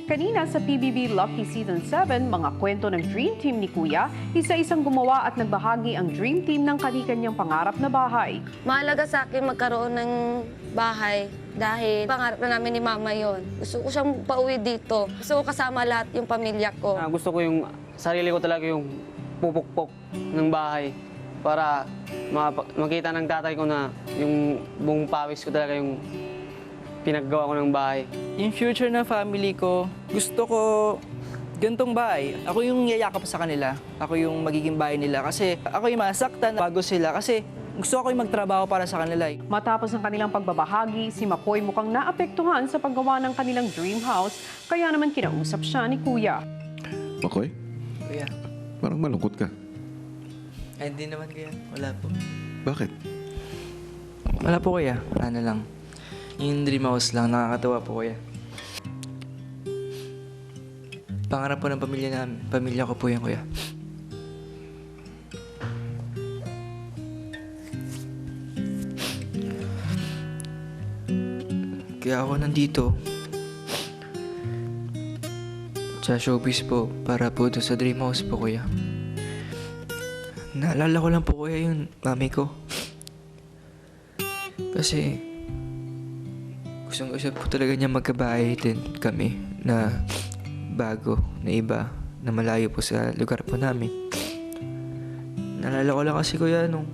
Kanina sa PBB Lucky Season 7, mga kwento ng Dream Team ni Kuya, isa-isang gumawa at nagbahagi ang Dream Team ng kani-kanyang pangarap na bahay. Mahalaga sa akin magkaroon ng bahay dahil pangarap na namin ni Mama yon. Gusto ko siyang pauwi dito. Gusto ko kasama lahat yung pamilya ko. Gusto ko yung sarili ko talaga yung pupukpok ng bahay para makita ng tatay ko na yung buong pawis ko talaga yung pinaggawa ko ng bahay. Yung future ng family ko, gusto ko ganitong bahay. Ako yung yayakap sa kanila. Ako yung magiging bahay nila. Kasi ako yung masaktan bago sila. Kasi gusto ko yung magtrabaho para sa kanila. Matapos ang kanilang pagbabahagi, si Makoy mukhang naapektuhan sa paggawa ng kanilang dream house, kaya naman kinausap siya ni Kuya. Makoy, Kuya. parang malungkot ka. Ay, hindi naman kuya. Wala po. Bakit? Wala po kuya. Ano lang. Yung dream house lang. Nakakatawa po kuya. Pangarap po ng pamilya namin. Pamilya ko po yan kuya. Kaya ako nandito sa showbiz po para po doon sa dream house po kuya. Naalala ko lang po kuya yung mami ko. Kasi gusto po talaga niya magkabahay din kami na bago, na iba, na malayo po sa lugar po namin. Naalala ko lang kasi kuya nung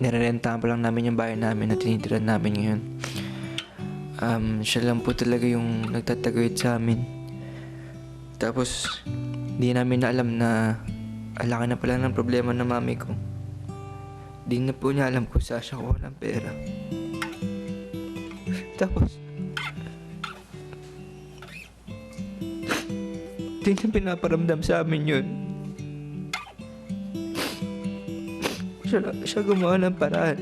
nirerentahan pa lang namin yung bahay namin na tinitirahan namin ngayon. Siya lang po talaga yung nagtataguyod sa amin. Tapos, di namin na alam na alaki na pala ng problema ng mami ko. Di na po niya alam kung saan siya kuha ng pera. Tapos, di na pinaparamdam sa amin yun. Siya gumawa ng paraan.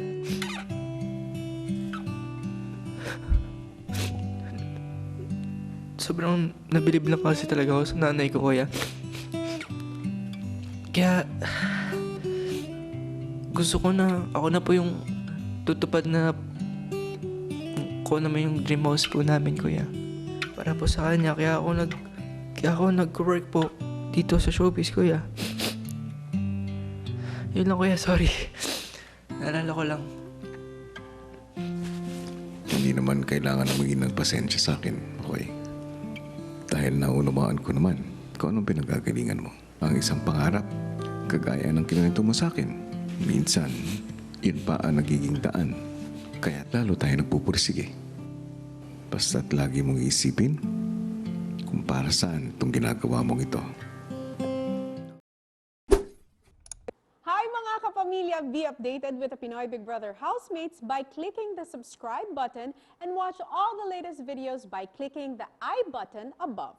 Sobrang nabilib lang kasi talaga ako sa nanay ko, kuya. Kaya, gusto ko na, ako na po yung tutupad na kung naman yung dream house po namin, kuya. Para po sa kanya, kaya ako nag-work po dito sa showbiz, kuya. Yun lang, kuya, sorry. Naalala ko lang. Hindi naman kailangan na maging nagpasensya sa akin, okay? Dahil naunawaan ko naman kung anong pinagagalingan mo. Ang isang pangarap, kagaya ng kinuwento mo sa akin. Minsan, yun pa ang nagiging daan. Kaya lalo tayo nagpupursige. Basta't lagi mong isipin kung para saan itong ginagawa mong ito. Hi mga kapamilya! Be updated with the Pinoy Big Brother housemates by clicking the subscribe button and watch all the latest videos by clicking the I button above.